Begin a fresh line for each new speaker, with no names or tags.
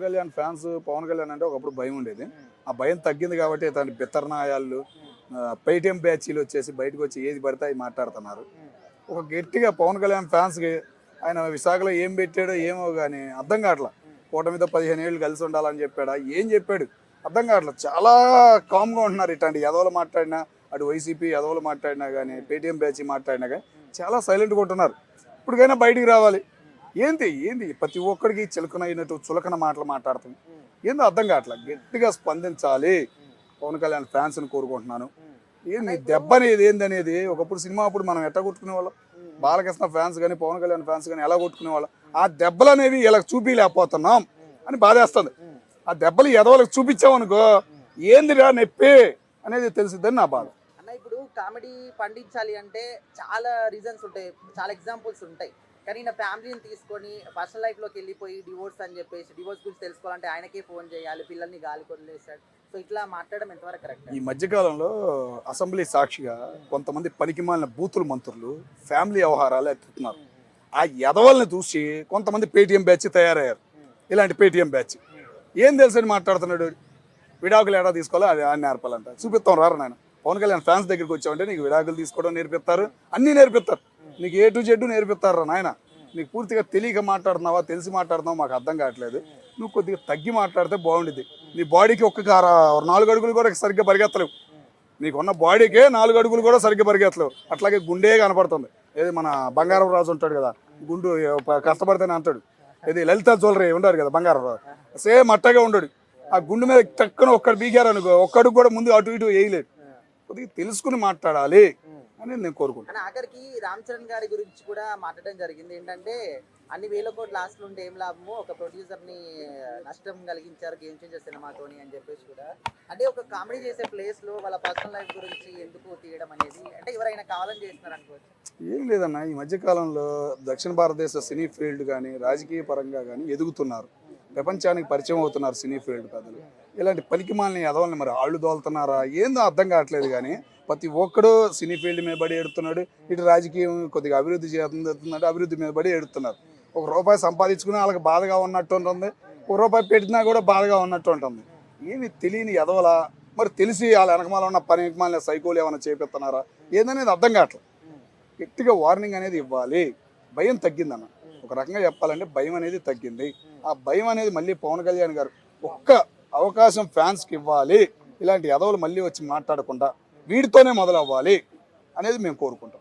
Kalyan fans Pawan Kalyan అంటే ఒకప్పుడు భయం ఉండేది. ఆ భయం తగ్గింది కాబట్టి తన బిత్తరనాయాళ్ళు పేటీఎం బ్యాచీలు వచ్చేసి బయటకు వచ్చి ఏది పడితే అవి మాట్లాడుతున్నారు. ఒక గట్టిగా పవన్ కళ్యాణ్ ఫ్యాన్స్కి ఆయన విశాఖలో ఏం పెట్టాడో ఏమో కానీ అర్థం కావట్లా. కూటమితో 15 ఏళ్ళు కలిసి ఉండాలని చెప్పాడా, ఏం చెప్పాడు అర్థం కావట్లా. చాలా కామ్గా ఉంటున్నారు. ఇట్లాంటి ఎదవలు మాట్లాడినా, అటు వైసీపీ ఎదవలు మాట్లాడినా కానీ, పేటీఎం బ్యాచ్ మాట్లాడినా కానీ చాలా సైలెంట్గా ఉంటున్నారు. ఇప్పటికైనా బయటికి రావాలి. ఏంది ప్రతి ఒక్కడికి చిలకన అయినట్టు చులకన మాటలు మాట్లాడుతుంది. ఏందో అర్థం కావట్లా. గట్టిగా స్పందించాలి పవన్ కళ్యాణ్ ఫ్యాన్స్ని కోరుకుంటున్నాను. ఏంది దెబ్బ అనేది ఏందనేది ఒకప్పుడు సినిమా అప్పుడు మనం ఎట్లా కొట్టుకునే వాళ్ళం, బాలకృష్ణ ఫ్యాన్స్ కానీ పవన్ కళ్యాణ్ ఫ్యాన్స్ కానీ ఎలా కొట్టుకునే వాళ్ళం. ఆ దెబ్బలు అనేవి ఇలా చూపించలేకపోతున్నాం అని బాధేస్తుంది. ఆ దెబ్బలు ఎదవలకు చూపించామనుకో ఏందిరా నొప్పి అనేది తెలిసిద్దని నా బాధ.
అన్న ఇప్పుడు కామెడీ పండించాలి అంటే చాలా రీజన్స్ ఉంటాయి, చాలా ఎగ్జాంపుల్స్ ఉంటాయి. కానీ నా ఫ్యామిలీని తీసుకొని పర్సనల్ లైఫ్లోకి వెళ్ళిపోయి డివోర్స్ అని చెప్పేసి డివోర్స్ గురించి తెలుసుకోవాలంటే ఆయనకే ఫోన్ చేయాలి, పిల్లల్ని గాలి కొదిలేశాడు. సో ఇట్లా మాట్లాడడం ఎంతవరకు కరెక్ట్?
ఈ మధ్యకాలంలో అసెంబ్లీ సాక్షిగా కొంతమంది పనికిమాలిన బూతులు మంత్రులు ఫ్యామిలీ వ్యవహారాలు ఎత్తుతున్నారు. ఆ ఎదవల్ని చూసి కొంతమంది పేటీఎం బ్యాచ్ తయారయ్యారు. ఇలాంటి పేటీఎం బ్యాచ్ ఏం తెలుసని మాట్లాడుతున్నాడు. విడాకులు ఎలా తీసుకోవాలో అది ఆయన నేర్పాలంట. చూపిస్తాం రారు నాయన. పవన్ కళ్యాణ్ ఫ్యాన్స్ దగ్గరికి వచ్చామంటే నీకు విడాకులు తీసుకోవడం నేర్పిస్తారు, అన్నీ నేర్పిస్తారు. నీకు A to Z నేర్పిస్తారా నాయన. నీకు పూర్తిగా తెలియక మాట్లాడుతున్నావా, తెలిసి మాట్లాడుతున్నావా మాకు అర్థం కావట్లేదు. నువ్వు కొద్దిగా తగ్గి మాట్లాడితే బాగుండేది. నీ బాడీకి 4 అడుగులు కూడా సరిగ్గా పరిగెత్తలేవు. నీకున్న బాడీకే 4 అడుగులు కూడా సరిగ్గా పరిగెత్తలేవు. అట్లాగే గుండె కనపడుతుంది. ఏది మన బంగారం రాజు ఉంటాడు కదా, గుండు కష్టపడితేనే అంటాడు. ఇది లలిత జ్యువెలరీ ఉండారు కదా బంగారం రాజు, సేమ్ అట్టగా ఉండడు. ఆ గుండె మీద టక్కున ఒక్కడు బీగారు అనుకో, ఒక్కడికి కూడా ముందు అటు ఇటు వేయలేదు. కొద్దిగా తెలుసుకుని మాట్లాడాలి అని నేను కోరుకుంటాను.
ఆఖరికి రామ్ చరణ్ గారి గురించి కూడా మాట్లాడడం జరిగింది. ఏంటంటే అన్ని వేల కోట్ల ఆస్తులు ఉంటే ఏం లాభము, ఒక ప్రొడ్యూసర్ ని నష్టం కలిగించారు గేమ్ చేంజర్ సినిమాతోని అని చెప్పేసి కూడా. అంటే ఒక కామెడీ చేసే ప్లేస్ లో వాళ్ళ పర్సనల్ లైఫ్ గురించి ఎందుకు తీయడం అనేది, అంటే ఎవరైనా కావాలని చేస్తున్నారు అనుకోవచ్చు.
ఏం లేదన్న, ఈ మధ్యకాలంలో దక్షిణ భారతదేశ సినీ ఫీల్డ్ కానీ రాజకీయ పరంగా కానీ ఎదుగుతున్నారు. ప్రపంచానికి పరిచయం అవుతున్నారు సినీ ఫీల్డ్ పెద్దలు. ఇలాంటి పలికిమాలని ఎదవల్ని మరి ఆళ్ళు దోలుతున్నారా ఏందో అర్థం కావట్లేదు. కానీ ప్రతి ఒక్కడు సినీ ఫీల్డ్ మీద పడి ఎడుతున్నాడు. ఇటు రాజకీయం కొద్దిగా అభివృద్ధి చేస్తుందంటే అభివృద్ధి మీద పడి ఎడుతున్నారు. ₹1 సంపాదించుకుని వాళ్ళకి బాధగా ఉన్నట్టు ఉంటుంది, ₹1 పెట్టినా కూడా బాధగా ఉన్నట్టు ఉంటుంది. ఏమి తెలియని ఎదవలా మరి తెలిసి వాళ్ళ వెనకమాల ఉన్న పనికిమాలిన సైకోలు ఏమైనా చేపిస్తున్నారా ఏందనేది అర్థం కావట్లేదు. గట్టిగా వార్నింగ్ అనేది ఇవ్వాలి. భయం తగ్గిందన్న, ఒక రకంగా చెప్పాలంటే భయం అనేది తగ్గింది. ఆ భయం అనేది మళ్ళీ పవన్ కళ్యాణ్ గారు ఒక్క అవకాశం ఫ్యాన్స్కి ఇవ్వాలి. ఇలాంటి ఎదవలు మళ్ళీ వచ్చి మాట్లాడకుండా వీడితోనే మొదలవ్వాలి అనేది మేము కోరుకుంటాం.